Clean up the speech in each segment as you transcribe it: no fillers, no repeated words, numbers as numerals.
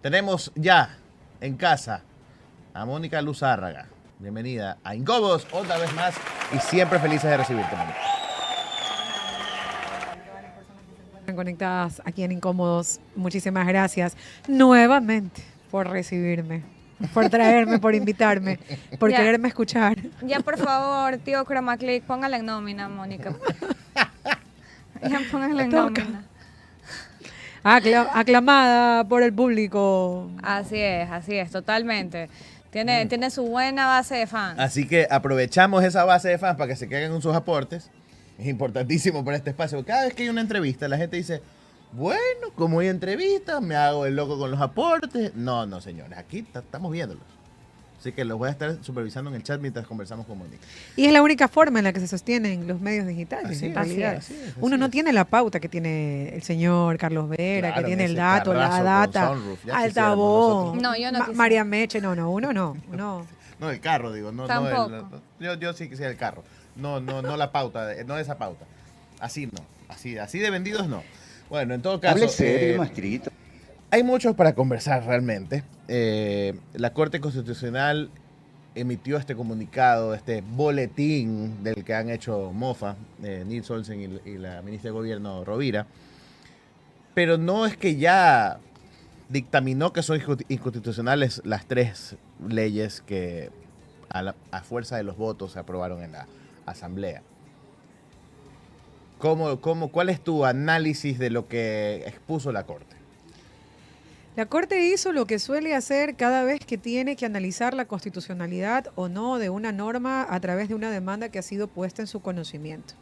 Tenemos ya en casa a Mónica Luzárraga. Bienvenida a Incómodos otra vez más y siempre felices de recibirte, Mónica. Conectadas aquí en Incómodos, muchísimas gracias nuevamente por recibirme, por traerme, por invitarme, por Ya. quererme escuchar. Ya, por favor, tío Chromaclick, póngala en nómina, Mónica. Ya, póngala en Toca. nómina. Aclamada por el público. Así es, totalmente. Tiene su buena base de fans. Así que aprovechamos esa base de fans para que se queden con sus aportes. Es importantísimo para este espacio. Cada vez que hay una entrevista, la gente dice, bueno, como hay entrevistas, me hago el loco con los aportes. No, señores, aquí estamos viéndolos. Así que los voy a estar supervisando en el chat mientras conversamos con Mónica. Y es la única forma en la que se sostienen los medios digitales, Así en es, realidad. así es. Uno no tiene la pauta que tiene el señor Carlos Vera, Claro, que tiene ese el dato, la carrazo data, con sunroof, ya altavoz, quisiéramos nosotros. No, yo no quisiera. María Meche, uno no. No, el carro, digo. No, Tampoco. yo sí quisiera el carro. No la pauta, no esa pauta. Así no. Así de vendidos no. Bueno, en todo caso. Hable serio, maestrito. Hay muchos para conversar realmente. La Corte Constitucional emitió este comunicado, este boletín del que han hecho mofa Nils Olsen y la ministra de Gobierno Rovira. Pero no es que ya dictaminó que son inconstitucionales las tres leyes que a fuerza de los votos se aprobaron en la Asamblea. ¿Cuál es tu análisis de lo que expuso la Corte? La Corte hizo lo que suele hacer cada vez que tiene que analizar la constitucionalidad o no de una norma a través de una demanda que ha sido puesta en su conocimiento.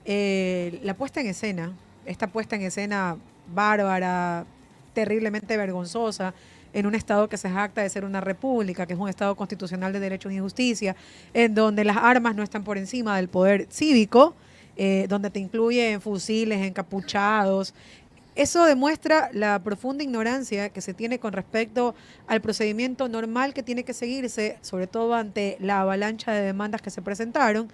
La puesta en escena, esta puesta en escena bárbara, terriblemente vergonzosa, en un Estado que se jacta de ser una república, que es un Estado constitucional de derechos y justicia, en donde las armas no están por encima del poder cívico, donde te incluyen fusiles, encapuchados. Eso demuestra la profunda ignorancia que se tiene con respecto al procedimiento normal que tiene que seguirse, sobre todo ante la avalancha de demandas que se presentaron,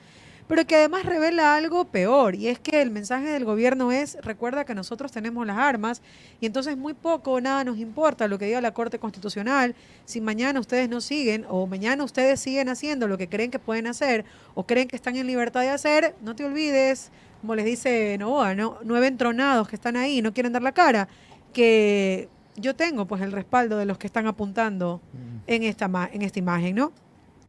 pero que además revela algo peor, y es que el mensaje del gobierno es, recuerda que nosotros tenemos las armas, y entonces muy poco o nada nos importa lo que diga la Corte Constitucional, si mañana ustedes no siguen, o mañana ustedes siguen haciendo lo que creen que pueden hacer, o creen que están en libertad de hacer, no te olvides, como les dice Novoa, ¿no? 9 entronados que están ahí, no quieren dar la cara, que yo tengo pues el respaldo de los que están apuntando en esta imagen, ¿no?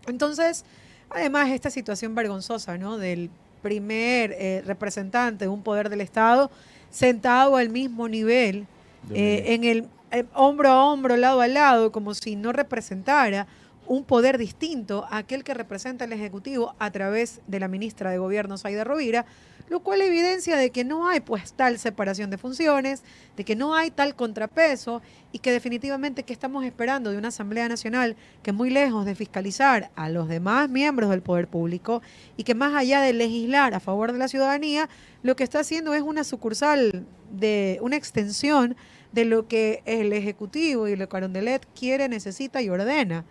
Entonces, además, esta situación vergonzosa, ¿no? Del primer representante de un poder del Estado sentado al mismo nivel, en el hombro a hombro, lado a lado, como si no representara un poder distinto a aquel que representa el Ejecutivo a través de la ministra de Gobierno, Zaida Rovira, lo cual evidencia de que no hay pues tal separación de funciones, de que no hay tal contrapeso y que definitivamente que estamos esperando de una Asamblea Nacional que muy lejos de fiscalizar a los demás miembros del poder público y que más allá de legislar a favor de la ciudadanía, lo que está haciendo es una sucursal de una extensión de lo que el Ejecutivo y el Carondelet quiere, necesita y ordena,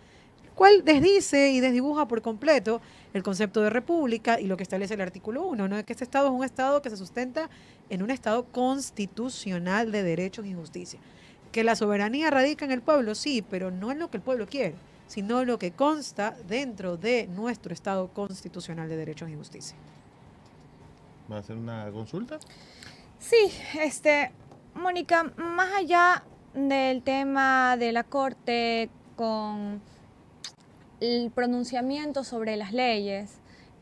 cual desdice y desdibuja por completo el concepto de república y lo que establece el artículo 1, ¿no? Que este Estado es un Estado que se sustenta en un Estado constitucional de derechos y justicia. Que la soberanía radica en el pueblo, sí, pero no en lo que el pueblo quiere, sino lo que consta dentro de nuestro Estado constitucional de derechos y justicia. ¿Va a hacer una consulta? Sí, Mónica, más allá del tema de la Corte con el pronunciamiento sobre las leyes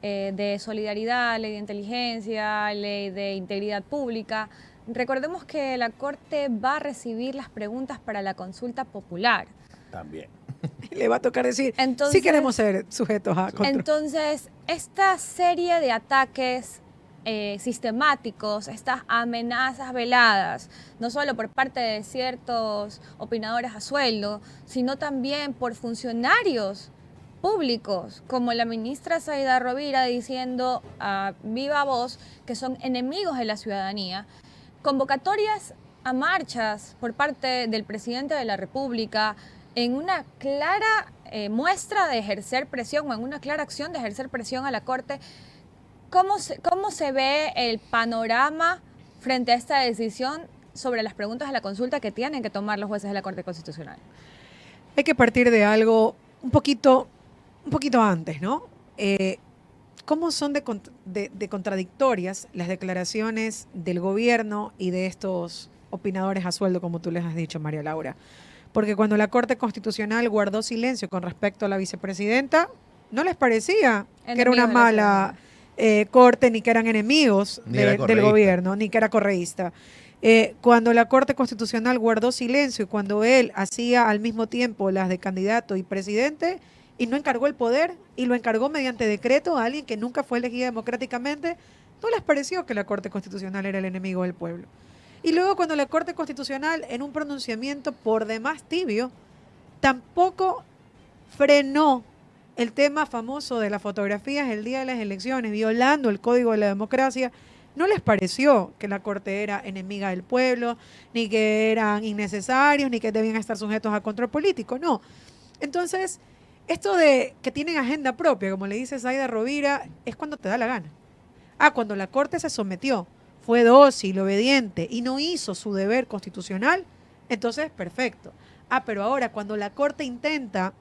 de solidaridad, ley de inteligencia, ley de integridad pública, recordemos que la Corte va a recibir las preguntas para la consulta popular. También. Le va a tocar decir, Entonces, sí queremos ser sujetos a control. Entonces, esta serie de ataques sistemáticos, estas amenazas veladas, no solo por parte de ciertos opinadores a sueldo, sino también por funcionarios públicos, como la ministra Zaida Rovira diciendo a viva voz que son enemigos de la ciudadanía, convocatorias a marchas por parte del presidente de la República en una clara muestra de ejercer presión o en una clara acción de ejercer presión a la Corte. ¿Cómo se ve el panorama frente a esta decisión sobre las preguntas de la consulta que tienen que tomar los jueces de la Corte Constitucional? Hay que partir de algo un poquito antes, ¿no? ¿Cómo son de contradictorias las declaraciones del gobierno y de estos opinadores a sueldo, como tú les has dicho, María Laura? Porque cuando la Corte Constitucional guardó silencio con respecto a la vicepresidenta, no les parecía que era una mala corte, ni que eran enemigos del gobierno, ni que era correísta. Cuando la Corte Constitucional guardó silencio y cuando él hacía al mismo tiempo las de candidato y presidente y no encargó el poder y lo encargó mediante decreto a alguien que nunca fue elegida democráticamente, no les pareció que la Corte Constitucional era el enemigo del pueblo. Y luego cuando la Corte Constitucional, en un pronunciamiento por demás tibio, tampoco frenó el tema famoso de las fotografías el día de las elecciones, violando el Código de la Democracia, no les pareció que la Corte era enemiga del pueblo, ni que eran innecesarios, ni que debían estar sujetos a control político, no. Entonces, esto de que tienen agenda propia, como le dice Zaida Rovira, es cuando te da la gana. Cuando la Corte se sometió, fue dócil, obediente y no hizo su deber constitucional, entonces perfecto. Pero ahora cuando la Corte intenta,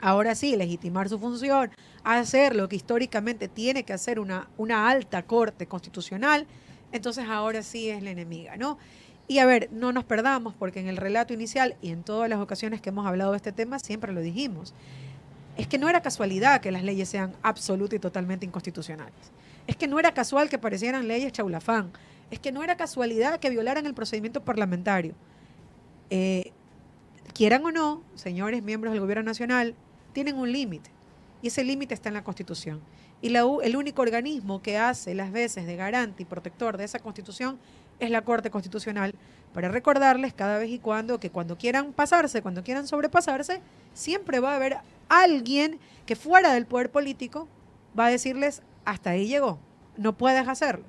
ahora sí, legitimar su función, hacer lo que históricamente tiene que hacer una alta Corte Constitucional, entonces ahora sí es la enemiga, ¿no? Y a ver, no nos perdamos, porque en el relato inicial y en todas las ocasiones que hemos hablado de este tema siempre lo dijimos. Es que no era casualidad que las leyes sean absolutas y totalmente inconstitucionales. Es que no era casual que parecieran leyes chaulafán. Es que no era casualidad que violaran el procedimiento parlamentario. Quieran o no, señores miembros del Gobierno Nacional, tienen un límite. Y ese límite está en la Constitución. Y el único organismo que hace las veces de garante y protector de esa Constitución es la Corte Constitucional, para recordarles cada vez y cuando que cuando quieran pasarse, cuando quieran sobrepasarse, siempre va a haber alguien que fuera del poder político va a decirles, hasta ahí llegó, no puedes hacerlo.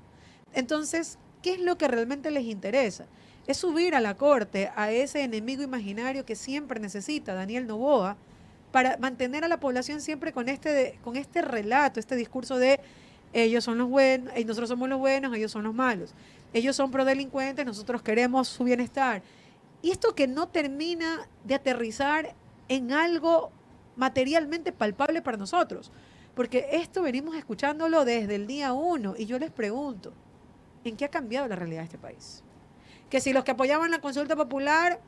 Entonces, ¿qué es lo que realmente les interesa? Es subir a la Corte a ese enemigo imaginario que siempre necesita Daniel Noboa para mantener a la población siempre con este relato, este discurso de ellos son los buenos, nosotros somos los buenos, ellos son los malos. Ellos son prodelincuentes, nosotros queremos su bienestar. Y esto que no termina de aterrizar en algo materialmente palpable para nosotros. Porque esto venimos escuchándolo desde el día 1 y yo les pregunto, ¿en qué ha cambiado la realidad de este país? Que si los que apoyaban la consulta popular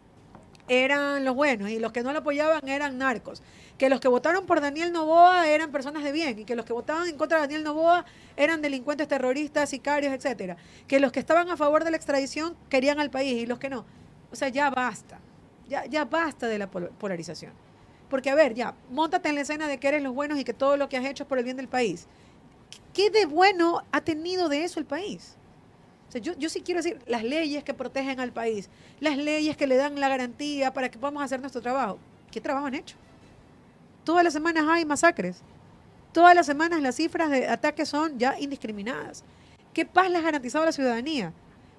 eran los buenos y los que no lo apoyaban eran narcos, que los que votaron por Daniel Noboa eran personas de bien y que los que votaban en contra de Daniel Noboa eran delincuentes terroristas, sicarios, etcétera, que los que estaban a favor de la extradición querían al país y los que no. O sea, ya basta, ya basta de la polarización. Porque a ver, ya, móntate en la escena de que eres los buenos y que todo lo que has hecho es por el bien del país. ¿Qué de bueno ha tenido de eso el país? O sea, yo sí quiero decir, las leyes que protegen al país, las leyes que le dan la garantía para que podamos hacer nuestro trabajo. ¿Qué trabajo han hecho? Todas las semanas hay masacres. Todas las semanas las cifras de ataques son ya indiscriminadas. ¿Qué paz les ha garantizado a la ciudadanía?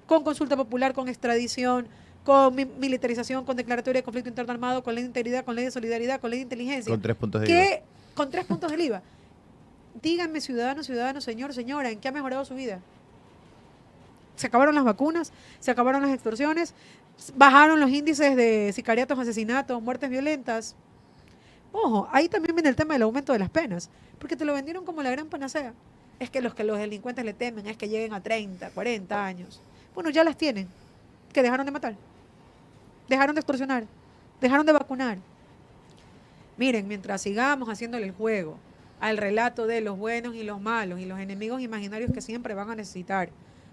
Con consulta popular, con extradición, con militarización, con declaratoria de conflicto interno armado, con ley de integridad, con ley de solidaridad, con ley de inteligencia. Con 3 puntos de IVA. Con 3 puntos del IVA. Díganme, ciudadano, señor, señora, ¿en qué ha mejorado su vida? Se acabaron las vacunas, se acabaron las extorsiones, bajaron los índices de sicariatos, asesinatos, muertes violentas. Ojo, ahí también viene el tema del aumento de las penas, porque te lo vendieron como la gran panacea. Es que los delincuentes le temen es que lleguen a 30, 40 años. Bueno, ya las tienen, que dejaron de matar, dejaron de extorsionar, dejaron de vacunar. Miren, mientras sigamos haciéndole el juego al relato de los buenos y los malos y los enemigos imaginarios que siempre van a necesitar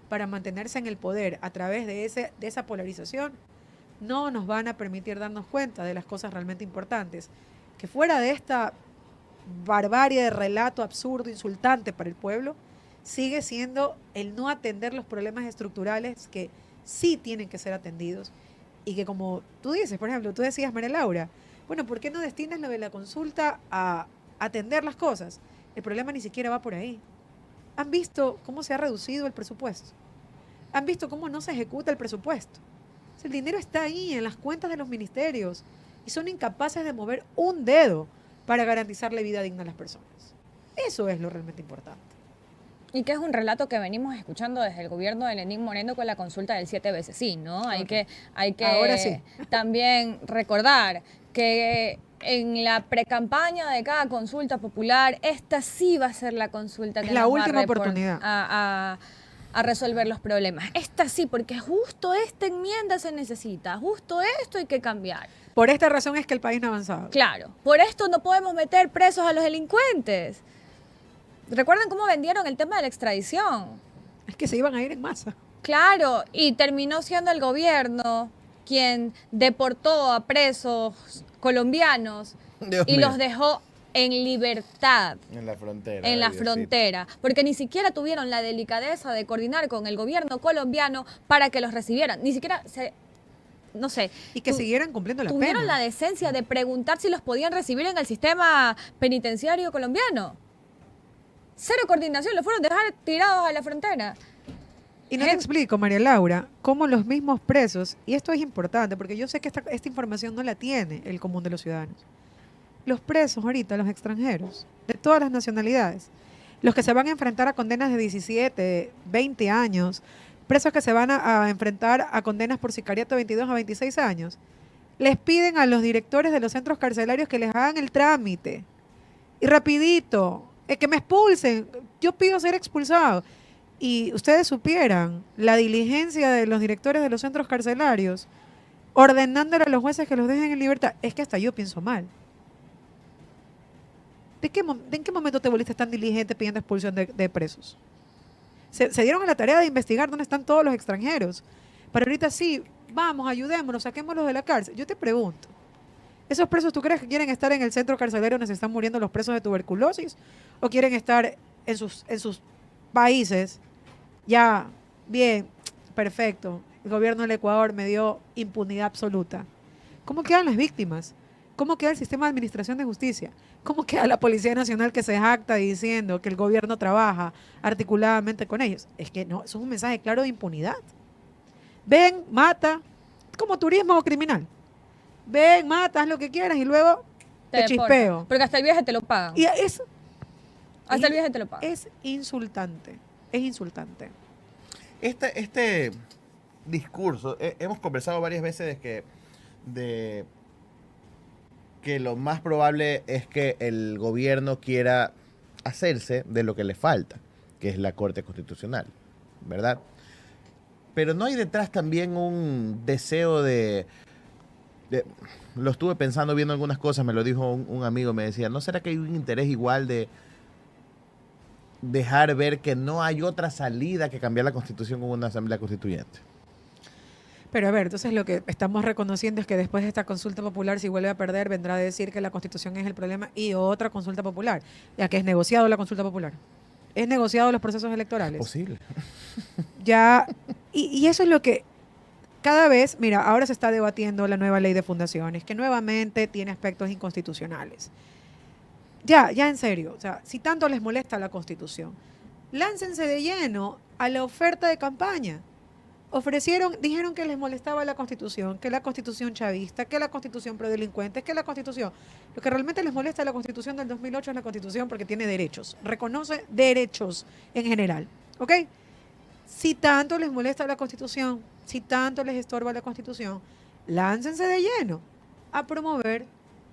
para mantenerse en el poder a través de esa polarización, no nos van a permitir darnos cuenta de las cosas realmente importantes, que fuera de esta barbarie de relato absurdo, insultante para el pueblo, sigue siendo el no atender los problemas estructurales que sí tienen que ser atendidos y que, como tú dices, por ejemplo, tú decías, María Laura, bueno, ¿por qué no destinas lo de la consulta a atender las cosas? El problema ni siquiera va por ahí. ¿Han visto cómo se ha reducido el presupuesto? ¿Han visto cómo no se ejecuta el presupuesto? O sea, el dinero está ahí en las cuentas de los ministerios y son incapaces de mover un dedo para garantizarle vida digna a las personas. Eso es lo realmente importante. Y que es un relato que venimos escuchando desde el gobierno de Lenín Moreno con la consulta del 7 veces sí, ¿no? Hay que Ahora sí. también recordar que en la precampaña de cada consulta popular, esta sí va a ser la consulta que Es la nos va última a oportunidad. a resolver los problemas. Esta sí, porque justo esta enmienda se necesita, justo esto hay que cambiar. Por esta razón es que el país no ha avanzado. Claro, por esto no podemos meter presos a los delincuentes. ¿Recuerdan cómo vendieron el tema de la extradición? Es que se iban a ir en masa. Claro, y terminó siendo el gobierno quien deportó a presos colombianos Dios y mío. los dejó en libertad En la frontera. en la ay, Diosito. frontera, porque ni siquiera tuvieron la delicadeza de coordinar con el gobierno colombiano para que los recibieran, ni siquiera no sé, Y que siguieran cumpliendo la tuvieron pena. la decencia de preguntar si los podían recibir en el sistema penitenciario colombiano. Cero coordinación, los fueron dejar tirados a la frontera. Y no te explico, María Laura, cómo los mismos presos, y esto es importante, porque yo sé que esta información no la tiene el común de los ciudadanos. Los presos ahorita, los extranjeros, de todas las nacionalidades, los que se van a enfrentar a condenas de 17, 20 años, presos que se van a enfrentar a condenas por sicariato de 22 a 26 años, les piden a los directores de los centros carcelarios que les hagan el trámite. Y rapidito, que me expulsen, yo pido ser expulsado. Y ustedes supieran la diligencia de los directores de los centros carcelarios ordenándole a los jueces que los dejen en libertad. Es que hasta yo pienso mal. ¿En qué momento te volviste tan diligente pidiendo expulsión de presos? Se dieron a la tarea de investigar dónde están todos los extranjeros. Pero ahorita sí, vamos, ayudémonos, saquémoslos de la cárcel. Yo te pregunto, ¿esos presos tú crees que quieren estar en el centro carcelario donde se están muriendo los presos de tuberculosis? ¿O quieren estar en sus países? Ya, bien, perfecto. El gobierno del Ecuador me dio impunidad absoluta. ¿Cómo quedan las víctimas? ¿Cómo queda el sistema de administración de justicia? ¿Cómo queda la Policía Nacional que se jacta diciendo que el gobierno trabaja articuladamente con ellos? Es que no, eso es un mensaje claro de impunidad. Ven, mata, como turismo criminal. Ven, mata, haz lo que quieras y luego te deportan. chispeo. Porque hasta el viaje te lo pagan. Y es, Hasta el viaje te lo pagan. es insultante, es insultante. Este discurso, hemos conversado varias veces de que lo más probable es que el gobierno quiera hacerse de lo que le falta, que es la Corte Constitucional, ¿verdad? Pero no hay detrás también un deseo lo estuve pensando viendo algunas cosas, me lo dijo un amigo, me decía, ¿no será que hay un interés igual de dejar ver que no hay otra salida que cambiar la Constitución con una asamblea constituyente? Pero a ver, entonces lo que estamos reconociendo es que después de esta consulta popular, si vuelve a perder, vendrá a decir que la Constitución es el problema y otra consulta popular, ya que es negociado la consulta popular. Es negociado los procesos electorales. Posible. Ya, y eso es lo que cada vez, mira, ahora se está debatiendo la nueva ley de fundaciones, que nuevamente tiene aspectos inconstitucionales. Ya en serio, o sea, si tanto les molesta la Constitución, láncense de lleno a la oferta de campaña. Dijeron que les molestaba la Constitución, que la Constitución chavista, que la Constitución prodelincuente, que la Constitución. Lo que realmente les molesta a la Constitución del 2008 es la Constitución porque tiene derechos, reconoce derechos en general, ¿ok? Si tanto les molesta la Constitución, si tanto les estorba la Constitución, láncense de lleno a promover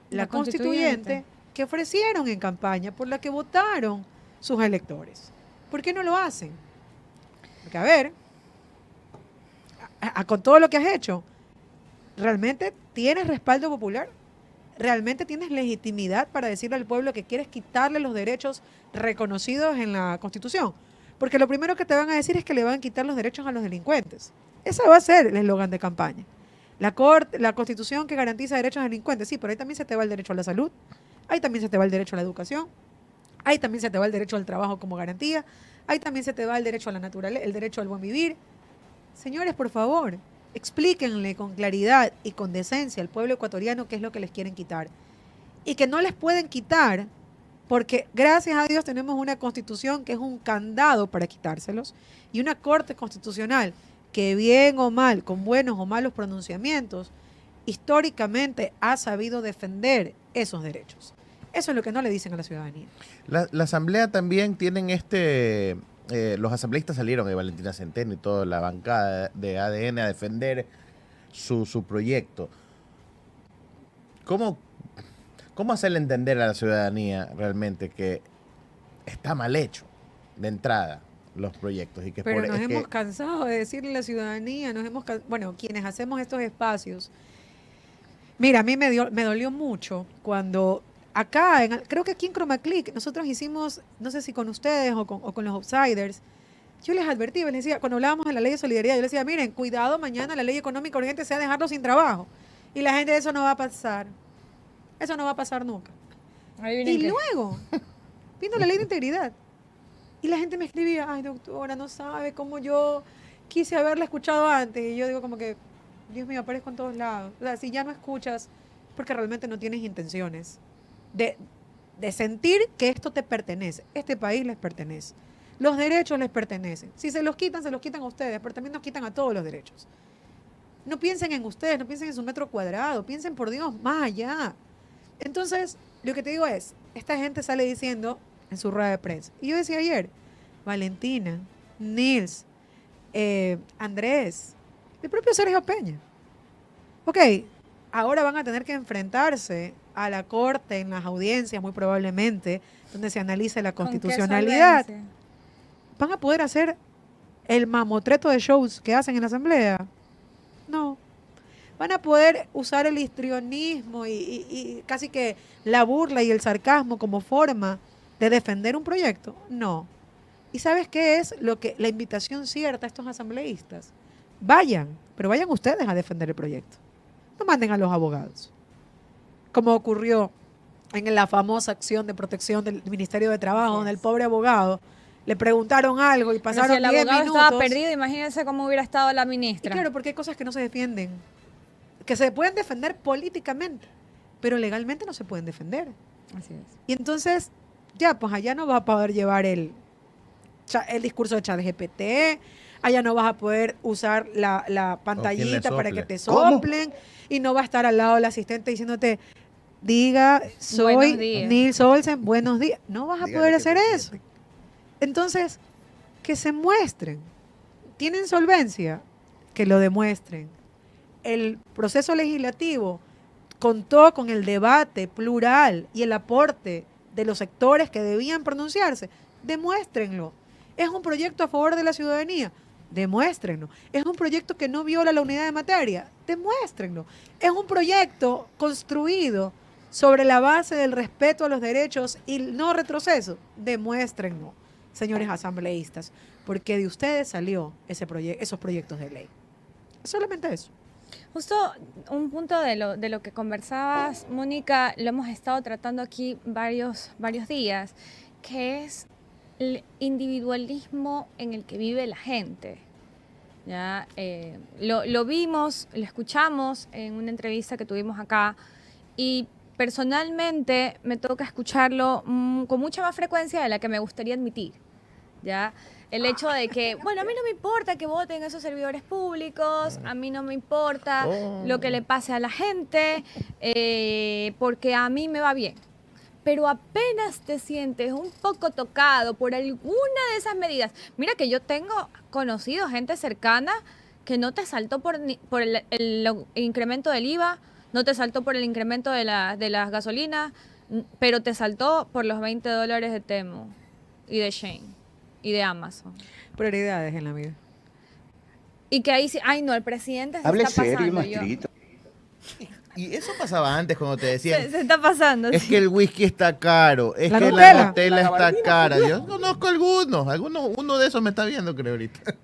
la constituyente que ofrecieron en campaña, por la que votaron sus electores. ¿Por qué no lo hacen? Porque, a ver, con todo lo que has hecho, ¿realmente tienes respaldo popular? ¿Realmente tienes legitimidad para decirle al pueblo que quieres quitarle los derechos reconocidos en la Constitución? Porque lo primero que te van a decir es que le van a quitar los derechos a los delincuentes. Ese va a ser el eslogan de campaña. La Constitución que garantiza derechos a delincuentes, sí, pero ahí también se te va el derecho a la salud, ahí también se te va el derecho a la educación, ahí también se te va el derecho al trabajo como garantía, ahí también se te va el derecho a la naturaleza, el derecho al buen vivir. Señores, por favor, explíquenle con claridad y con decencia al pueblo ecuatoriano qué es lo que les quieren quitar. Y que no les pueden quitar porque gracias a Dios tenemos una constitución que es un candado para quitárselos y una corte constitucional que bien o mal, con buenos o malos pronunciamientos, históricamente ha sabido defender esos derechos. Eso es lo que no le dicen a la ciudadanía. La Asamblea también tienen los asambleístas salieron, Valentina Centeno y toda la bancada de ADN, a defender su proyecto. ¿Cómo hacerle entender a la ciudadanía realmente que está mal hecho de entrada los proyectos? Y que Pero por, nos es hemos que, cansado de decirle a la ciudadanía, bueno, quienes hacemos estos espacios. Mira, a mí me dolió mucho cuando acá, creo que aquí en Chroma Click, nosotros hicimos, no sé si con ustedes o con los outsiders, yo les advertí, les decía, cuando hablábamos de la ley de solidaridad, yo les decía, miren, cuidado, mañana la ley económica urgente sea dejarlo sin trabajo. Y la gente, eso no va a pasar. Eso no va a pasar nunca. Adivinen Y qué. luego vino la ley de integridad. Y la gente me escribía, ay, doctora, no sabe cómo yo quise haberla escuchado antes. Y yo digo como que, Dios mío, aparezco en todos lados. O sea, si ya no escuchas, porque realmente no tienes intenciones de sentir que esto te pertenece. Este país les pertenece. Los derechos les pertenecen. Si se los quitan a ustedes, pero también nos quitan a todos los derechos. No piensen en ustedes, no piensen en su metro cuadrado, piensen por Dios más allá. Entonces, lo que te digo es, esta gente sale diciendo en su rueda de prensa. Y yo decía ayer, Valentina, Nils, Andrés, el propio Sergio Peña. Ok, ahora van a tener que enfrentarse a la corte en las audiencias, muy probablemente, donde se analice la ¿Con qué constitucionalidad. solvencia? ¿Van a poder hacer el mamotreto de shows que hacen en la asamblea? No. ¿Van a poder usar el histrionismo y casi que la burla y el sarcasmo como forma de defender un proyecto? No. ¿Y sabes qué es la invitación cierta a estos asambleístas? Vayan, pero vayan ustedes a defender el proyecto. No manden a los abogados. Como ocurrió en la famosa acción de protección del Ministerio de Trabajo, donde el pobre abogado le preguntaron algo y Pero pasaron si el 10 abogado minutos. estaba perdido, imagínense cómo hubiera estado la Y ministra. claro, porque hay cosas que no se defienden, que se pueden defender políticamente, pero legalmente no se pueden defender. Así es. Y entonces, ya, pues allá no vas a poder llevar el discurso de ChatGPT, allá no vas a poder usar la pantallita para que sople. te ¿Cómo? soplen, y no va a estar al lado del asistente diciéndote, diga, Buenos soy días. Nils Olsen, buenos días. No vas a Dígale poder que hacer te eso. siente. Entonces, que se muestren. ¿Tienen solvencia? Que lo demuestren. El proceso legislativo contó con el debate plural y el aporte de los sectores que debían pronunciarse. Demuéstrenlo. ¿Es un proyecto a favor de la ciudadanía? Demuéstrenlo. ¿Es un proyecto que no viola la unidad de materia? Demuéstrenlo. ¿Es un proyecto construido sobre la base del respeto a los derechos y no retroceso? Demuéstrenlo, señores asambleístas, porque de ustedes salió esos proyectos de ley. Solamente eso. Justo un punto de lo que conversabas, Mónica, lo hemos estado tratando aquí varios días, que es el individualismo en el que vive la gente. ¿Ya? Lo vimos, lo escuchamos en una entrevista que tuvimos acá y personalmente me toca escucharlo con mucha más frecuencia de la que me gustaría admitir. ¿Ya? El hecho de que, bueno, a mí no me importa que voten esos servidores públicos, a mí no me importa lo que le pase a la gente, porque a mí me va bien. Pero apenas te sientes un poco tocado por alguna de esas medidas. Mira que yo tengo conocido gente cercana que no te saltó por el incremento del IVA, no te saltó por el incremento de las gasolinas, pero te saltó por los $20 de Temu y de Shein y de Amazon. Prioridades en la vida. Y que ahí sí, ay no, el presidente se Hable está serio, pasando. maestrito. Y eso pasaba antes cuando te decían, Se está pasando. es sí. que el whisky está caro, es La que Nutella. la Nutella La está gabardina. cara. Yo conozco algunos, uno de esos me está viendo, creo, ahorita.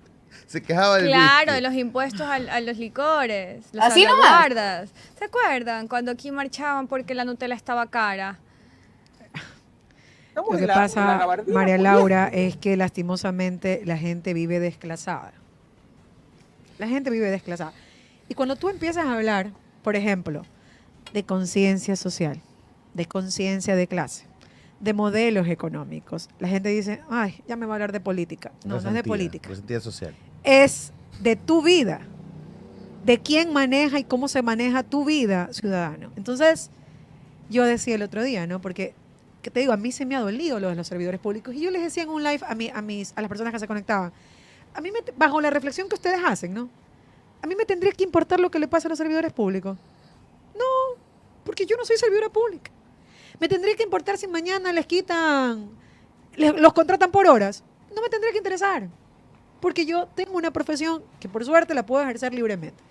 Se quejaba del Claro, whisky. de los impuestos a los licores, las Así nomás. salvaguardas. ¿Se acuerdan cuando aquí marchaban porque la Nutella estaba cara? Lo que pasa, María Laura, es que lastimosamente la gente vive desclasada. La gente vive desclasada. Y cuando tú empiezas a hablar, por ejemplo, de conciencia social, de conciencia de clase, de modelos económicos, la gente dice, ay, ya me va a hablar de política. No, no es de Resentida, política. resentida social. Es de tu vida, de quién maneja y cómo se maneja tu vida, ciudadano. Entonces, yo decía el otro día, ¿no? Porque que te digo, a mí se me ha dolido lo de los servidores públicos. Y yo les decía en un live a las personas que se conectaban, a mí, bajo la reflexión que ustedes hacen, ¿no? A mí me tendría que importar lo que le pasa a los servidores públicos. No, porque yo no soy servidora pública. Me tendría que importar si mañana les quitan, los contratan por horas. No me tendría que interesar. Porque yo tengo una profesión que por suerte la puedo ejercer libremente.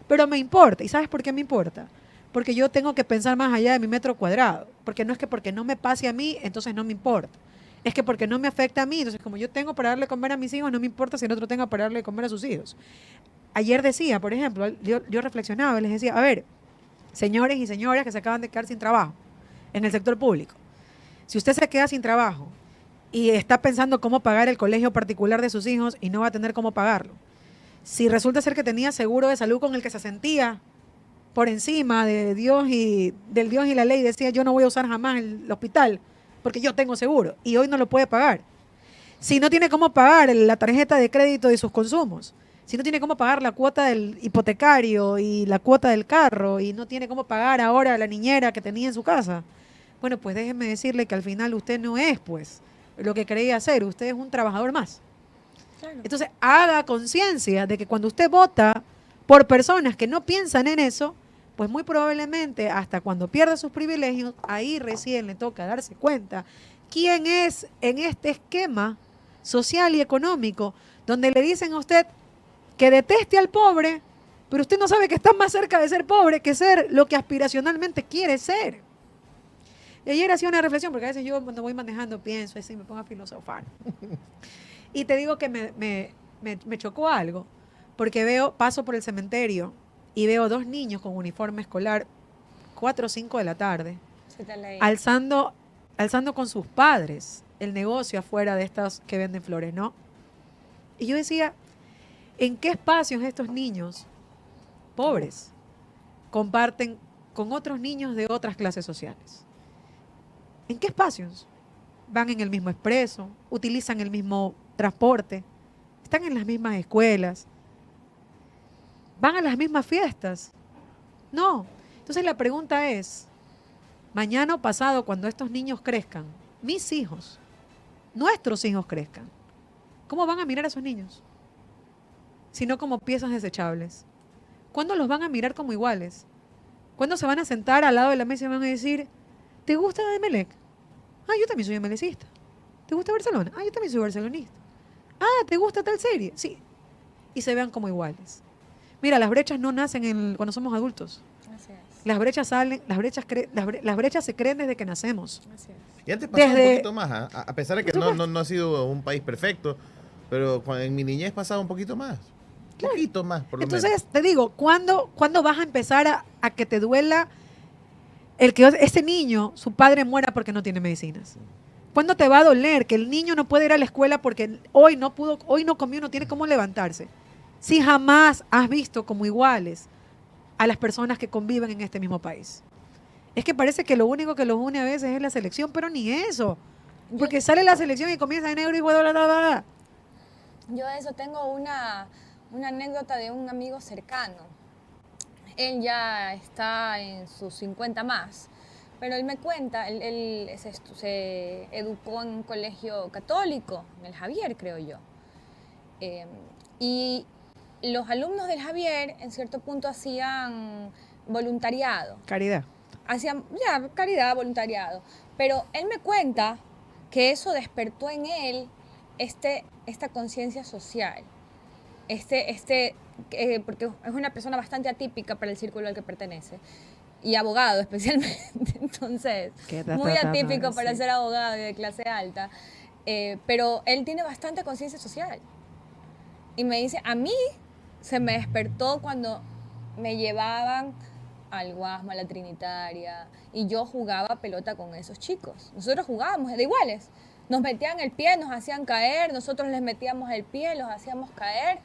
Pero me importa. ¿Y sabes por qué me importa? Porque yo tengo que pensar más allá de mi metro cuadrado. Porque no es que porque no me pase a mí, entonces no me importa. Es que porque no me afecta a mí, entonces como yo tengo para darle comer a mis hijos, no me importa si el otro tenga para darle comer a sus hijos. Ayer decía, por ejemplo, yo reflexionaba y les decía, a ver, señores y señoras que se acaban de quedar sin trabajo en el sector público. Si usted se queda sin trabajo y está pensando cómo pagar el colegio particular de sus hijos y no va a tener cómo pagarlo, si resulta ser que tenía seguro de salud con el que se sentía por encima de Dios del Dios y la ley, decía yo no voy a usar jamás el hospital porque yo tengo seguro y hoy no lo puede pagar. Si no tiene cómo pagar la tarjeta de crédito de sus consumos, si no tiene cómo pagar la cuota del hipotecario y la cuota del carro y no tiene cómo pagar ahora la niñera que tenía en su casa, bueno, pues déjeme decirle que al final usted no es pues lo que creía ser, usted es un trabajador más. Claro. Entonces haga conciencia de que cuando usted vota por personas que no piensan en eso, pues muy probablemente hasta cuando pierda sus privilegios, ahí recién le toca darse cuenta quién es en este esquema social y económico donde le dicen a usted que deteste al pobre, pero usted no sabe que está más cerca de ser pobre que ser lo que aspiracionalmente quiere ser. Y ayer hacía una reflexión, porque a veces yo cuando voy manejando pienso así, me pongo a filosofar. Y te digo que me chocó algo, porque paso por el cementerio y veo 2 niños con uniforme escolar, 4 o 5 de la tarde, alzando con sus padres el negocio afuera de estas que venden flores, ¿no? Y yo decía, ¿en qué espacios estos niños pobres comparten con otros niños de otras clases sociales? ¿En qué espacios? Van en el mismo expreso, utilizan el mismo transporte, están en las mismas escuelas, van a las mismas fiestas. No. Entonces la pregunta es, mañana o pasado, cuando estos niños crezcan, mis hijos, nuestros hijos crezcan, ¿cómo van a mirar a esos niños? Sino como piezas desechables. ¿Cuándo los van a mirar como iguales? ¿Cuándo se van a sentar al lado de la mesa y van a decir, ¿te gusta Emelec? Ah, yo también soy emelecista. ¿Te gusta Barcelona? Ah, yo también soy barcelonista. Ah, ¿te gusta tal serie? Sí. Y se vean como iguales. Mira, las brechas no nacen cuando somos adultos. Así es. Las brechas salen, las brechas se creen desde que nacemos. Así es. Y antes pasaba un poquito más, a pesar de que no ha sido un país perfecto, pero en mi niñez pasaba un poquito más. Un poquito más, por lo menos. Entonces, te digo, ¿cuándo vas a empezar a que te duela el que ese niño, su padre muera porque no tiene medicinas? ¿Cuándo te va a doler que el niño no puede ir a la escuela porque hoy no comió, no tiene cómo levantarse? Si jamás has visto como iguales a las personas que conviven en este mismo país. Es que parece que lo único que los une a veces es la selección, pero ni eso. Porque sale la selección y comienza de negro y bla, bla, bla, bla. Yo de eso tengo una anécdota de un amigo cercano. Él ya está en sus 50 más, pero él me cuenta, él se educó en un colegio católico, en el Javier, creo yo. Y los alumnos del Javier, en cierto punto, hacían voluntariado. Caridad. Hacían, caridad, voluntariado. Pero él me cuenta que eso despertó en él esta conciencia social. Porque es una persona bastante atípica para el círculo al que pertenece. Y abogado especialmente. Entonces, muy atípico para ser abogado y de clase alta. Pero él tiene bastante conciencia social. Y me dice, a mí se me despertó cuando me llevaban al Guasma, a la Trinitaria, y yo jugaba pelota con esos chicos. Nosotros jugábamos de iguales. Nos metían el pie, nos hacían caer, nosotros les metíamos el pie, los hacíamos caer,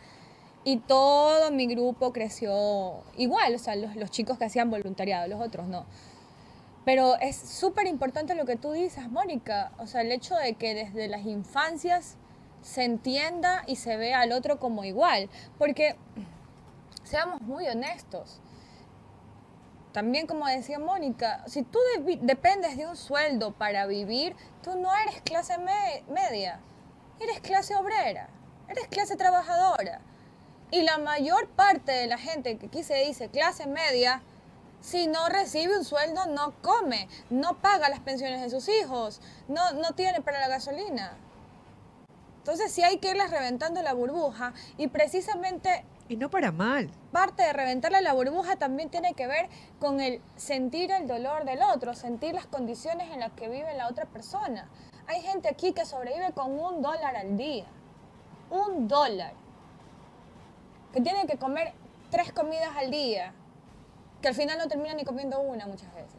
y todo mi grupo creció igual, o sea, los chicos que hacían voluntariado, los otros no. Pero es súper importante lo que tú dices, Mónica, o sea, el hecho de que desde las infancias se entienda y se vea al otro como igual, porque seamos muy honestos, También, como decía Mónica, si tú dependes de un sueldo para vivir, tú no eres clase media, eres clase obrera, eres clase trabajadora. Y la mayor parte de la gente que aquí se dice clase media, si no recibe un sueldo, no come, no paga las pensiones de sus hijos, no tiene para la gasolina. Entonces sí hay que irles reventando la burbuja y precisamente Y no para mal. parte de reventarle la burbuja también tiene que ver con el sentir el dolor del otro, sentir las condiciones en las que vive la otra persona. Hay gente aquí que sobrevive con $1 al día. $1. Que tiene que comer 3 comidas al día. Que al final no termina ni comiendo una muchas veces.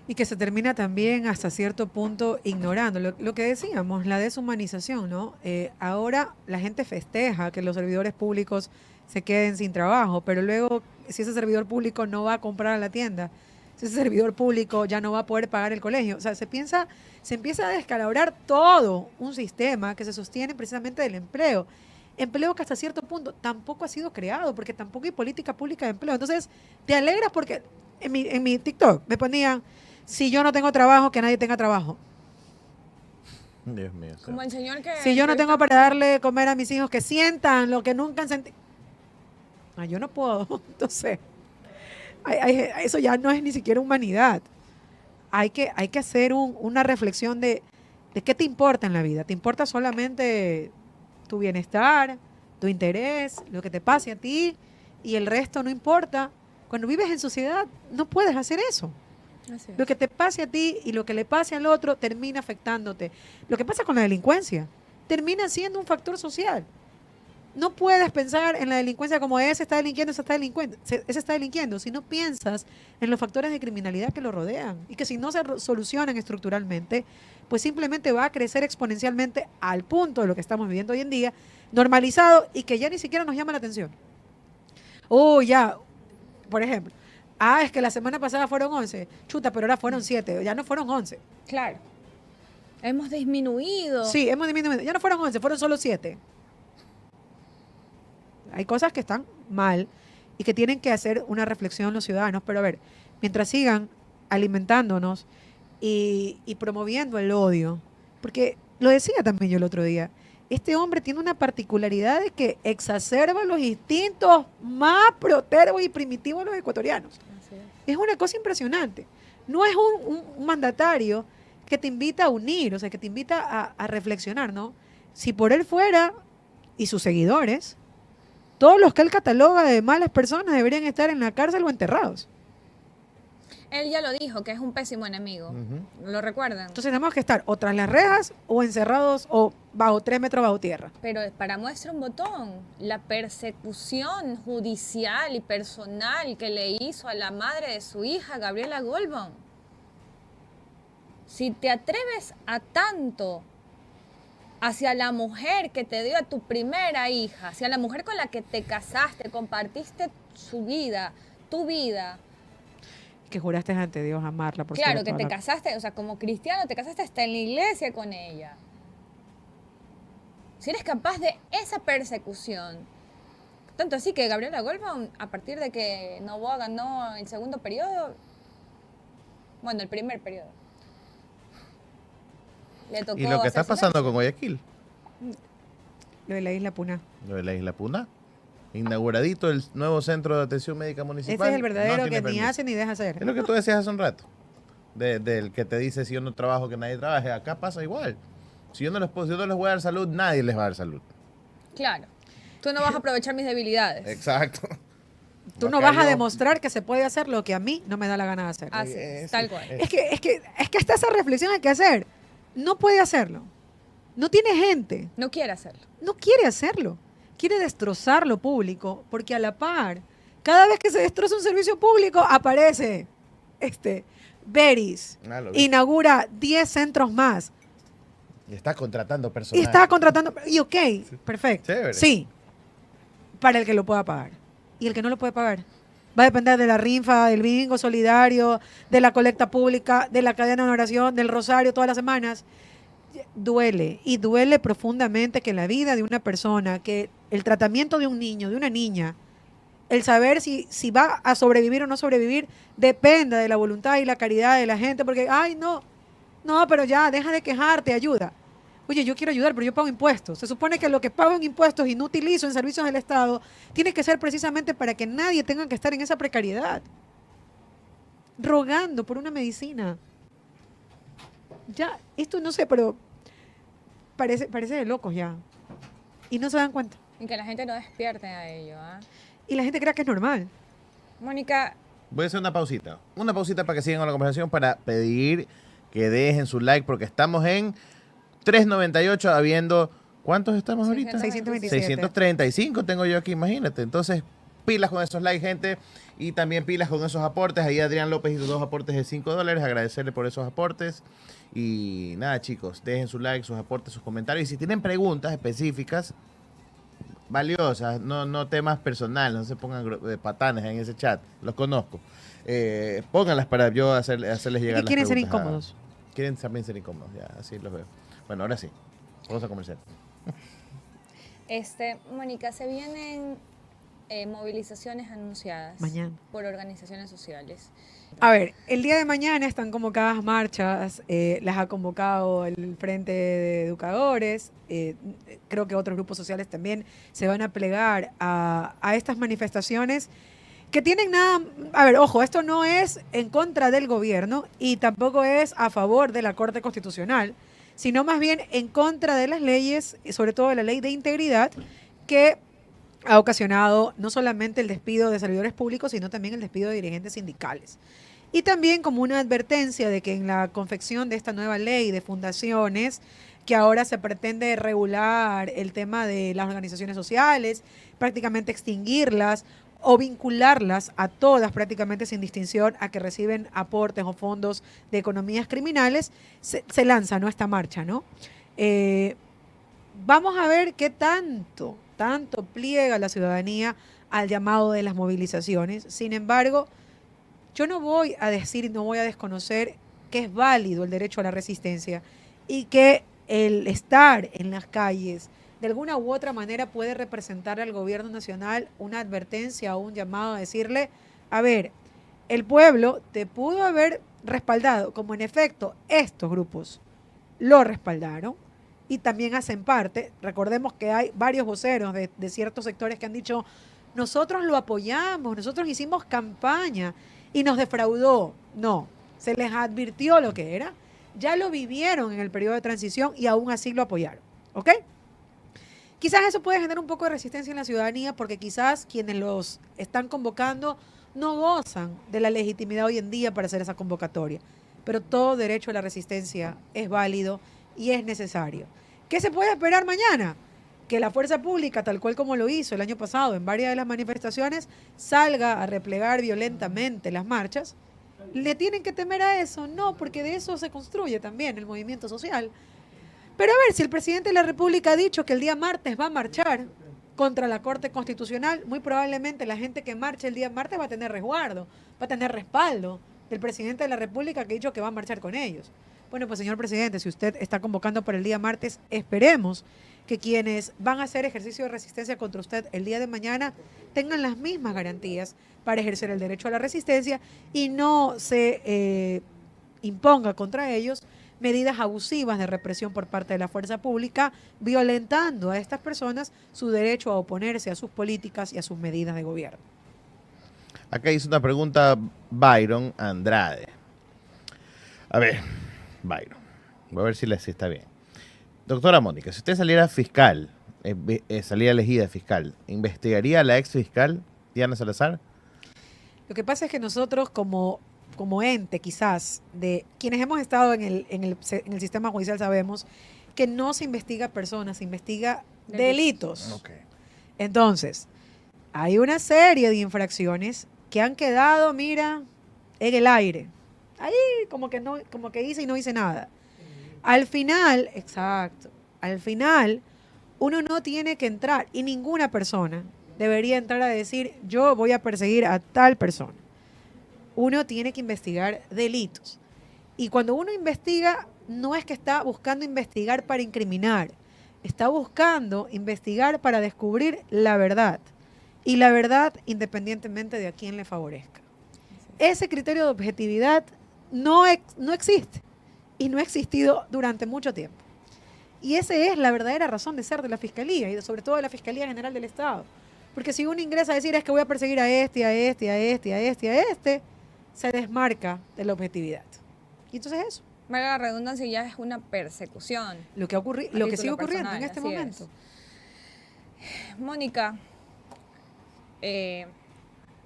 Y que se termina también hasta cierto punto ignorando lo que decíamos, la deshumanización, ¿no? Ahora la gente festeja que los servidores públicos se queden sin trabajo, pero luego si ese servidor público no va a comprar a la tienda, si ese servidor público ya no va a poder pagar el colegio, o sea, se empieza a descalabrar todo un sistema que se sostiene precisamente del empleo. Empleo que hasta cierto punto tampoco ha sido creado, porque tampoco hay política pública de empleo. Entonces, te alegras porque en mi TikTok me ponían, si yo no tengo trabajo, que nadie tenga trabajo. Dios mío. Como el señor que... Si yo no tengo para darle comer a mis hijos, que sientan lo que nunca han sentido. Yo no puedo. Entonces, eso ya no es ni siquiera humanidad. Hay que hacer una reflexión de qué te importa en la vida. ¿Te importa solamente tu bienestar, tu interés, lo que te pase a ti y el resto no importa? Cuando vives en sociedad no puedes hacer eso. Así es. Lo que te pase a ti y lo que le pase al otro termina afectándote. Lo que pasa con la delincuencia termina siendo un factor social. No puedes pensar en la delincuencia como ese está delinquiendo, ese está delinquiendo. Si no piensas en los factores de criminalidad que lo rodean y que si no se solucionan estructuralmente, pues simplemente va a crecer exponencialmente al punto de lo que estamos viviendo hoy en día, normalizado y que ya ni siquiera nos llama la atención. Ya, por ejemplo, es que la semana pasada fueron 11. Chuta, pero ahora fueron 7. Ya no fueron 11. Claro. Hemos disminuido. Sí, hemos disminuido. Ya no fueron 11, fueron solo 7. Hay cosas que están mal y que tienen que hacer una reflexión los ciudadanos. Pero a ver, mientras sigan alimentándonos y promoviendo el odio, porque lo decía también yo el otro día, este hombre tiene una particularidad de que exacerba los instintos más protervos y primitivos de los ecuatorianos. Así es. Es una cosa impresionante. No es un mandatario que te invita a unir, o sea, que te invita a reflexionar, ¿no? Si por él fuera, y sus seguidores, todos los que él cataloga de malas personas deberían estar en la cárcel o enterrados. Él ya lo dijo, que es un pésimo enemigo. ¿Lo recuerdan? Entonces tenemos que estar o tras las rejas o encerrados o bajo 3 metros bajo tierra. Pero para muestra un botón, la persecución judicial y personal que le hizo a la madre de su hija, Gabriela Goldbaum. Si te atreves a tanto hacia la mujer que te dio a tu primera hija, hacia la mujer con la que te casaste, compartiste su vida, tu vida. Que juraste ante Dios amarla. Por Claro, sobre que todas te las- casaste, o sea, como cristiano te casaste hasta en la iglesia con ella. Si eres capaz de esa persecución, tanto así que Gabriela Goldbaum, a partir de que Noboa ganó el segundo periodo, bueno, el primer periodo, le tocó ¿Y lo que está hacer pasando silencio. con Guayaquil? Lo de la isla Puna. Lo de la Isla Puna. Inauguradito el nuevo centro de atención médica municipal. Ese es el no verdadero tiene que ni permiso. hace ni deja hacer. Es lo que tú decías hace un rato. Del que te dice si yo no trabajo, que nadie trabaje. Acá pasa igual. Si yo no les voy a dar salud, nadie les va a dar salud. Claro, tú no vas a aprovechar mis debilidades. Exacto. Tú no Acá vas a yo- demostrar que se puede hacer lo que a mí no me da la gana de hacer. Así es, es, tal cual. Es que hasta esa reflexión hay que hacer. No puede hacerlo. No tiene gente. No quiere hacerlo. No quiere hacerlo. Quiere destrozar lo público porque a la par, cada vez que se destroza un servicio público, aparece Beris, Lo vi. inaugura 10 centros más Y está contratando y personal. está contratando. Y ok, perfecto. Chévere. Sí, para el que lo pueda pagar. Y el que no lo puede pagar. Va a depender de la rifa, del bingo solidario, de la colecta pública, de la cadena de oración, del rosario todas las semanas. Duele, y duele profundamente que la vida de una persona, que el tratamiento de un niño, de una niña, el saber si va a sobrevivir o no sobrevivir depende de la voluntad y la caridad de la gente, porque, ay, no, pero ya, deja de quejarte, ayuda. Oye, yo quiero ayudar, pero yo pago impuestos. Se supone que lo que pago en impuestos y no utilizo en servicios del Estado tiene que ser precisamente para que nadie tenga que estar en esa precariedad, rogando por una medicina. Ya, esto no sé, pero parece de locos ya. Y no se dan cuenta. Y que la gente no despierte a ello. ¿Ah? Y la gente cree que es normal. Mónica, Voy a hacer una pausita. Una pausita para que sigan con la conversación, para pedir que dejen su like, porque estamos en 398, habiendo... ¿Cuántos estamos ahorita? 627. 635 tengo yo aquí, imagínate. Entonces, pilas con esos likes, gente. Y también pilas con esos aportes. Ahí Adrián López hizo 2 aportes de $5. Agradecerle por esos aportes. Y nada, chicos, dejen su like, sus aportes, sus comentarios. Y si tienen preguntas específicas, valiosas, no temas personales, no se pongan patanes en ese chat, los conozco. Pónganlas para yo hacerles llegar Y las quieren ser preguntas incómodos. quieren también ser incómodos, ya, así los veo. Bueno, ahora sí, vamos a comercial. Mónica, se vienen movilizaciones anunciadas Mañana. por organizaciones sociales. A ver, el día de mañana están convocadas marchas, las ha convocado el Frente de Educadores, creo que otros grupos sociales también se van a plegar a estas manifestaciones que tienen nada, a ver, ojo, esto no es en contra del gobierno y tampoco es a favor de la Corte Constitucional, sino más bien en contra de las leyes, sobre todo de la ley de integridad, que ha ocasionado no solamente el despido de servidores públicos, sino también el despido de dirigentes sindicales. Y también como una advertencia de que en la confección de esta nueva ley de fundaciones, que ahora se pretende regular el tema de las organizaciones sociales, prácticamente extinguirlas o vincularlas a todas prácticamente sin distinción a que reciben aportes o fondos de economías criminales, se lanza, ¿no?, esta marcha, ¿no? Vamos a ver qué tanto pliega la ciudadanía al llamado de las movilizaciones. Sin embargo, yo no voy a decir y no voy a desconocer que es válido el derecho a la resistencia y que el estar en las calles de alguna u otra manera puede representar al gobierno nacional una advertencia o un llamado a decirle, a ver, el pueblo te pudo haber respaldado, como en efecto estos grupos lo respaldaron, y también hacen parte. Recordemos que hay varios voceros de ciertos sectores que han dicho, nosotros lo apoyamos, nosotros hicimos campaña y nos defraudó. No, se les advirtió lo que era, ya lo vivieron en el periodo de transición y aún así lo apoyaron. ¿Ok? Quizás eso puede generar un poco de resistencia en la ciudadanía porque quizás quienes los están convocando no gozan de la legitimidad hoy en día para hacer esa convocatoria. Pero todo derecho a la resistencia es válido y es necesario. ¿Qué se puede esperar mañana? Que la fuerza pública, tal cual como lo hizo el año pasado en varias de las manifestaciones, salga a replegar violentamente las marchas. ¿Le tienen que temer a eso? No, porque de eso se construye también el movimiento social. Pero a ver, si el presidente de la República ha dicho que el día martes va a marchar contra la Corte Constitucional, muy probablemente la gente que marche el día martes va a tener resguardo, va a tener respaldo del presidente de la República que ha dicho que va a marchar con ellos. Bueno, pues señor presidente, si usted está convocando para el día martes, esperemos que quienes van a hacer ejercicio de resistencia contra usted el día de mañana tengan las mismas garantías para ejercer el derecho a la resistencia y no se imponga contra ellos medidas abusivas de represión por parte de la fuerza pública, violentando a estas personas su derecho a oponerse a sus políticas y a sus medidas de gobierno. Acá hizo una pregunta Byron Andrade. A ver, Byron, voy a ver si está bien. Doctora Mónica, si usted saliera fiscal, saliera elegida fiscal, ¿investigaría a la ex fiscal Diana Salazar? Lo que pasa es que nosotros como ente quizás de quienes hemos estado en el sistema judicial sabemos que no se investiga personas, se investiga delitos. Okay. Entonces, hay una serie de infracciones que han quedado, mira, en el aire. Ahí como que hice y no hice nada. Al final, exacto, al final uno no tiene que entrar y ninguna persona debería entrar a decir yo voy a perseguir a tal persona. Uno tiene que investigar delitos. Y cuando uno investiga, no es que está buscando investigar para incriminar, está buscando investigar para descubrir la verdad. y la verdad independientemente de a quién le favorezca. Ese criterio de objetividad no existe y no ha existido durante mucho tiempo. Y esa es la verdadera razón de ser de la Fiscalía y sobre todo de la Fiscalía General del Estado. Porque si uno ingresa a decir es que voy a perseguir a este, a este, a este, a este, a este, se desmarca de la objetividad. Y entonces eso, Valga la redundancia, ya es una persecución. lo que sigue ocurriendo en este momento. Mónica,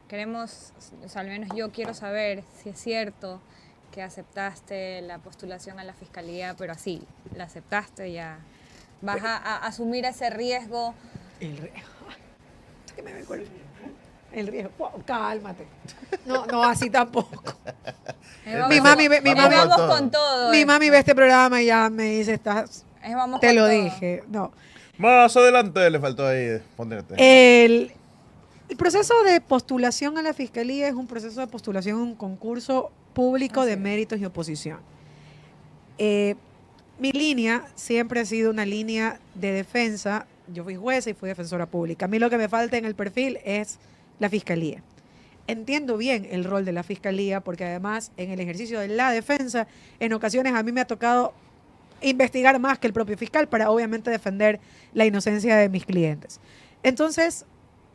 queremos, o sea, al menos yo quiero saber si es cierto que aceptaste la postulación a la Fiscalía, pero así, la aceptaste ya. ¿Vas a asumir ese riesgo? El riesgo. Que me acuerdo. El riesgo. Wow, cálmate. No, así tampoco. Vamos con todo. Mi mami ve este programa y ya me dice, te lo dije. No. Más adelante le faltó ahí ponerte. El proceso de postulación a la Fiscalía es un proceso de postulación a un concurso público de méritos y oposición. Mi línea siempre ha sido una línea de defensa. Yo fui jueza y fui defensora pública. A mí lo que me falta en el perfil es la Fiscalía. Entiendo bien el rol de la Fiscalía porque además en el ejercicio de la defensa, en ocasiones a mí me ha tocado investigar más que el propio fiscal para obviamente defender la inocencia de mis clientes. Entonces,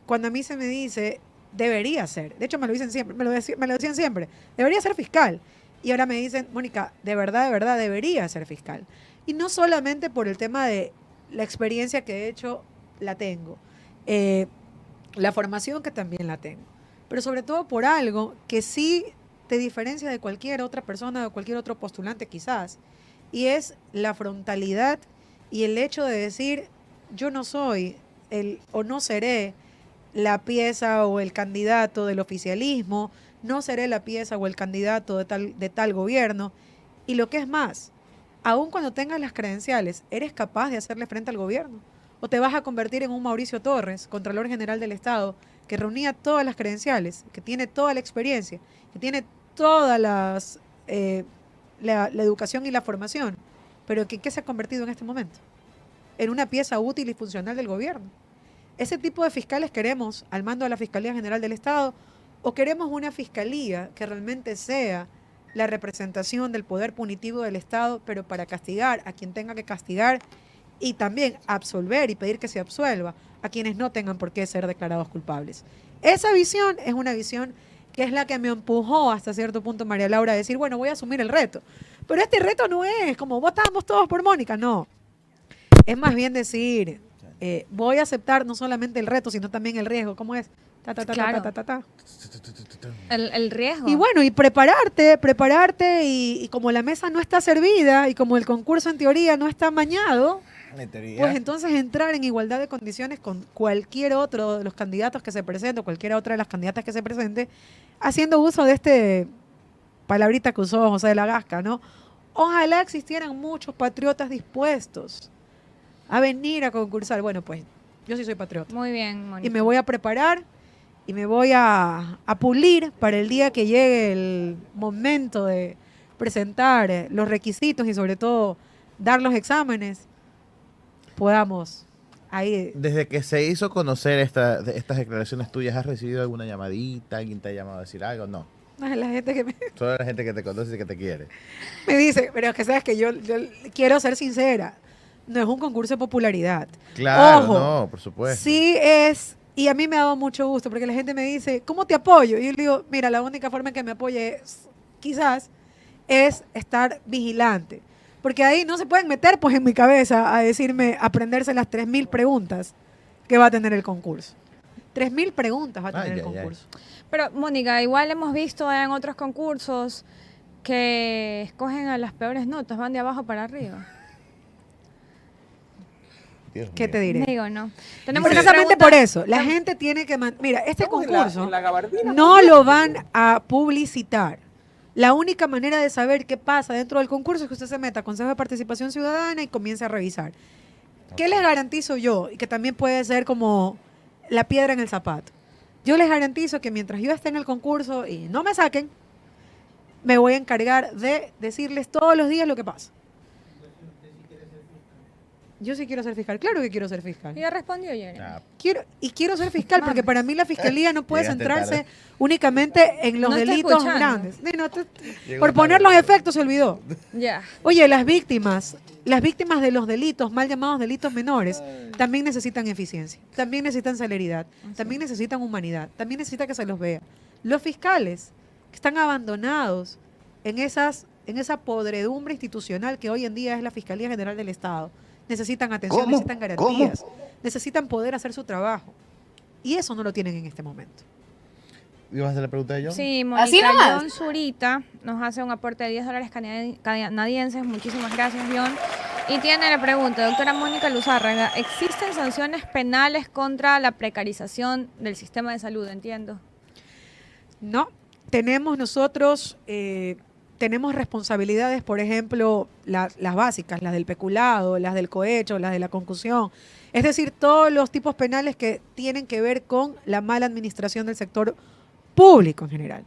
cuando a mí se me dice, debería ser, de hecho me lo dicen siempre, me lo decían siempre, debería ser fiscal. Y ahora me dicen, Mónica, de verdad, debería ser fiscal. Y no solamente por el tema de la experiencia que de hecho la tengo, la formación que también la tengo, pero sobre todo por algo que sí te diferencia de cualquier otra persona o cualquier otro postulante quizás, y es la frontalidad y el hecho de decir, yo no soy o no seré la pieza o el candidato del oficialismo, no seré la pieza o el candidato de tal gobierno, y lo que es más, aun cuando tengas las credenciales, ¿eres capaz de hacerle frente al gobierno? ¿O te vas a convertir en un Mauricio Torres, Contralor General del Estado, que reunía todas las credenciales, que tiene toda la experiencia, que tiene todas la educación y la formación, pero que ¿qué se ha convertido en este momento? En una pieza útil y funcional del gobierno. ¿Ese tipo de fiscales queremos al mando de la Fiscalía General del Estado o queremos una fiscalía que realmente sea la representación del poder punitivo del Estado, pero para castigar a quien tenga que castigar y también absolver y pedir que se absuelva a quienes no tengan por qué ser declarados culpables? Esa visión es una visión que es la que me empujó hasta cierto punto, María Laura, a decir, bueno, voy a asumir el reto. Pero este reto no es como votamos todos por Mónica, no. Es más bien decir, voy a aceptar no solamente el reto, sino también el riesgo. ¿Cómo es? Claro. El riesgo. Y bueno, y prepararte y como la mesa no está servida y como el concurso en teoría no está amañado, pues entonces entrar en igualdad de condiciones con cualquier otro de los candidatos que se presente o cualquier otra de las candidatas que se presente, haciendo uso de este palabrita que usó José de la Gasca, ¿no? Ojalá existieran muchos patriotas dispuestos a venir a concursar. Bueno, pues yo sí soy patriota. Muy bien, Mónica. Y me voy a preparar y me voy a pulir para el día que llegue el momento de presentar los requisitos y sobre todo dar los exámenes, podamos ahí. Desde que se hizo conocer estas declaraciones tuyas, ¿has recibido alguna llamadita? ¿Alguien te ha llamado a decir algo? No. La gente que Toda la gente que te conoce y que te quiere. me dice, pero es que sabes que yo quiero ser sincera, no es un concurso de popularidad. Claro, Ojo, no, por supuesto. Sí es, y a mí me ha dado mucho gusto porque la gente me dice, ¿cómo te apoyo? Y yo le digo, mira, la única forma en que me apoye quizás es estar vigilante. Porque ahí no se pueden meter pues en mi cabeza a decirme, aprenderse las 3.000 preguntas que va a tener el concurso. 3.000 preguntas va a tener el concurso. Pero, Mónica, igual hemos visto en otros concursos que escogen a las peores notas, van de abajo para arriba. ¿Qué te diré? Digo, no. Tenemos precisamente por eso, la gente tiene que... Mira, este concurso no lo van a publicitar. La única manera de saber qué pasa dentro del concurso es que usted se meta a Consejo de Participación Ciudadana y comience a revisar. ¿Qué les garantizo yo? Y que también puede ser como la piedra en el zapato. Yo les garantizo que mientras yo esté en el concurso y no me saquen, me voy a encargar de decirles todos los días lo que pasa. Yo sí quiero ser fiscal. Claro que quiero ser fiscal. Ya respondió Jeremy. Ah, Quiero ser fiscal porque para mí la fiscalía no puede Llegaste centrarse tarde. únicamente en los No está delitos escuchando. grandes. Llegó Por poner tarde. los efectos se olvidó. Ya. Oye, las víctimas de los delitos, mal llamados delitos menores, también necesitan eficiencia, también necesitan celeridad, también necesitan humanidad, también necesitan que se los vea. Los fiscales que están abandonados en esa podredumbre institucional que hoy en día es la Fiscalía General del Estado, necesitan atención, ¿Cómo? necesitan garantías, necesitan poder hacer su trabajo. Y eso no lo tienen en este momento. ¿Ibas a hacer la pregunta de John? Sí, Así Mónica nomás. John Zurita nos hace un aporte de $10 canadienses. Muchísimas gracias, John. Y tiene la pregunta, doctora Mónica Luzárraga, ¿existen sanciones penales contra la precarización del sistema de salud? Entiendo. No, nosotros tenemos responsabilidades, por ejemplo, las básicas, las del peculado, las del cohecho, las de la concusión, es decir, todos los tipos penales que tienen que ver con la mala administración del sector público en general.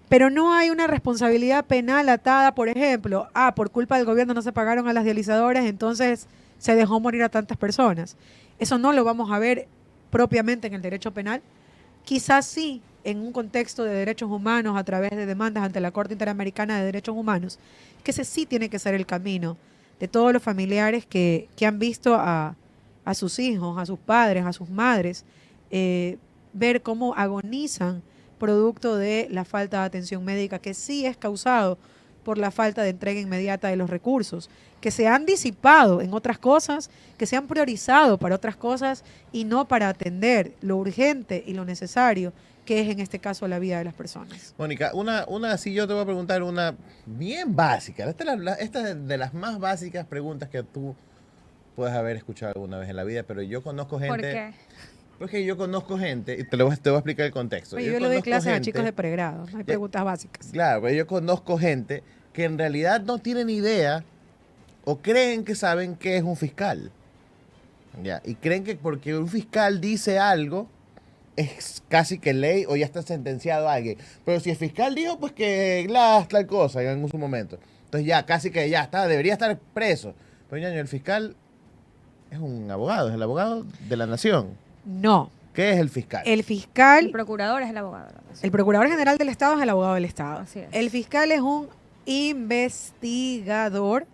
Pero no hay una responsabilidad penal atada, por ejemplo, por culpa del gobierno no se pagaron a las dializadoras, entonces se dejó morir a tantas personas. Eso no lo vamos a ver propiamente en el derecho penal. Quizás sí en un contexto de derechos humanos a través de demandas ante la Corte Interamericana de Derechos Humanos, que ese sí tiene que ser el camino de todos los familiares que han visto a sus hijos, a sus padres, a sus madres, ver cómo agonizan producto de la falta de atención médica, que sí es causado por la falta de entrega inmediata de los recursos, que se han disipado en otras cosas, que se han priorizado para otras cosas y no para atender lo urgente y lo necesario, que es en este caso la vida de las personas. Mónica, una sí yo te voy a preguntar una bien básica. Esta es de las más básicas preguntas que tú puedes haber escuchado alguna vez en la vida, pero yo conozco gente... ¿Por qué? Porque yo conozco gente, y te voy a explicar el contexto. Oye, yo le doy conozco clases a gente- chicos de pregrado, no hay preguntas básicas. Claro, pero yo conozco gente que en realidad no tienen idea o creen que saben qué es un fiscal. Ya, y creen que porque un fiscal dice algo es casi que ley o ya está sentenciado a alguien. Pero si el fiscal dijo pues que tal cosa en algún momento, entonces ya casi que ya está, debería estar preso. Pero ñaño, el fiscal es un abogado, es el abogado de la nación. No, ¿Qué es el fiscal? el fiscal... El procurador es el abogado de la nación. El Procurador General del Estado es el abogado del Estado. Así es. El fiscal es un investigador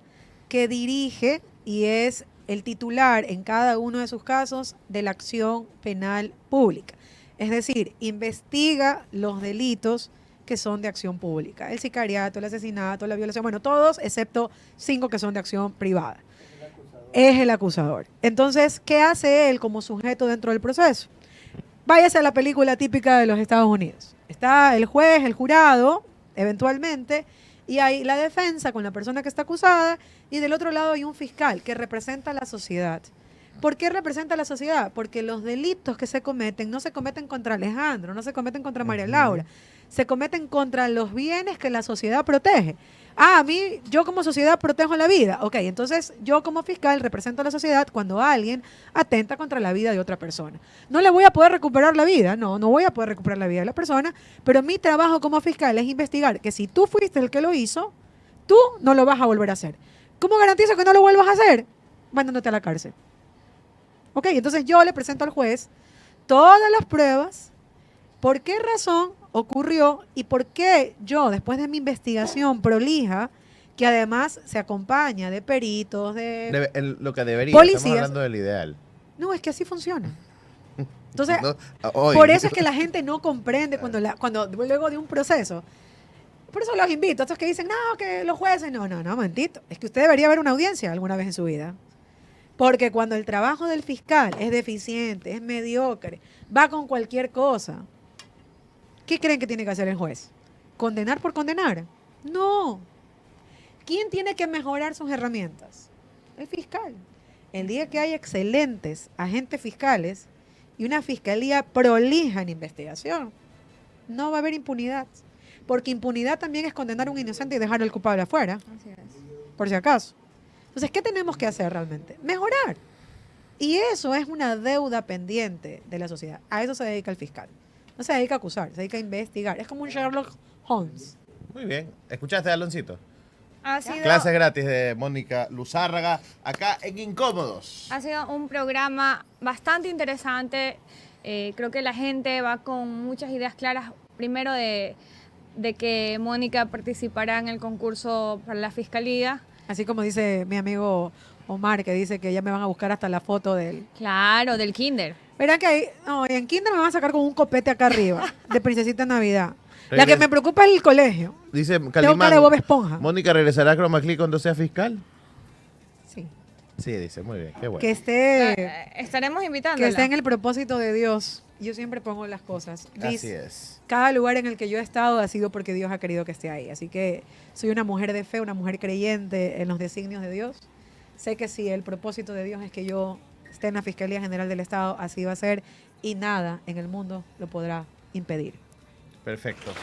que dirige y es el titular en cada uno de sus casos de la acción penal pública. Es decir, investiga los delitos que son de acción pública. El sicariato, el asesinato, la violación, bueno, todos excepto 5 que son de acción privada. Es el acusador. Entonces, ¿qué hace él como sujeto dentro del proceso? Váyase a la película típica de los Estados Unidos. Está el juez, el jurado, eventualmente, y hay la defensa con la persona que está acusada, y del otro lado hay un fiscal que representa a la sociedad. ¿Por qué representa a la sociedad? Porque los delitos que se cometen no se cometen contra Alejandro, no se cometen contra María Laura, se cometen contra los bienes que la sociedad protege. A mí, yo como sociedad protejo la vida. Ok, entonces yo como fiscal represento a la sociedad cuando alguien atenta contra la vida de otra persona. No le voy a poder recuperar la vida, no voy a poder recuperar la vida de la persona, pero mi trabajo como fiscal es investigar que si tú fuiste el que lo hizo, tú no lo vas a volver a hacer. ¿Cómo garantizo que no lo vuelvas a hacer? Mandándote a la cárcel. Ok, entonces yo le presento al juez todas las pruebas, por qué razón ocurrió y por qué yo, después de mi investigación prolija, que además se acompaña de peritos, Lo que debería, Policías. estamos hablando del ideal. No, es que así funciona. Entonces, No, hoy. por eso es que la gente no comprende cuando luego de un proceso. Por eso los invito a estos que dicen, no, que los jueces, no, momentito. Es que usted debería ver una audiencia alguna vez en su vida. Porque cuando el trabajo del fiscal es deficiente, es mediocre, va con cualquier cosa, ¿qué creen que tiene que hacer el juez? ¿Condenar por condenar? No. ¿Quién tiene que mejorar sus herramientas? El fiscal. El día que hay excelentes agentes fiscales y una fiscalía prolija en investigación, no va a haber impunidad. Porque impunidad también es condenar a un inocente y dejar al culpable afuera, Así es. por si acaso. Entonces, ¿qué tenemos que hacer realmente? Mejorar. Y eso es una deuda pendiente de la sociedad. A eso se dedica el fiscal. No se dedica a acusar, se dedica a investigar. Es como un Sherlock Holmes. Muy bien. ¿Escuchaste, Aloncito? Ha sido, Clases gratis de Mónica Luzárraga, acá en Incómodos. ha sido un programa bastante interesante. Creo que la gente va con muchas ideas claras. Primero de que Mónica participará en el concurso para la fiscalía. Así como dice mi amigo Omar, que dice que ya me van a buscar hasta la foto de él. Claro, del kinder. Verán que ahí, no, en Kinder me van a sacar con un copete acá arriba, de Princesita Navidad. La que Regresa. me preocupa es el colegio. Dice Tengo cara de Calimán, Bob Esponja. Mónica regresará a Chroma Key cuando sea fiscal. Sí. Sí, dice, muy bien, qué bueno. Que esté, Estaremos invitando. que esté en el propósito de Dios. Yo siempre pongo las cosas. Así es. Cada lugar en el que yo he estado ha sido porque Dios ha querido que esté ahí. Así que soy una mujer de fe, una mujer creyente en los designios de Dios. Sé que si el propósito de Dios es que yo esté en la Fiscalía General del Estado, así va a ser y nada en el mundo lo podrá impedir. Perfecto.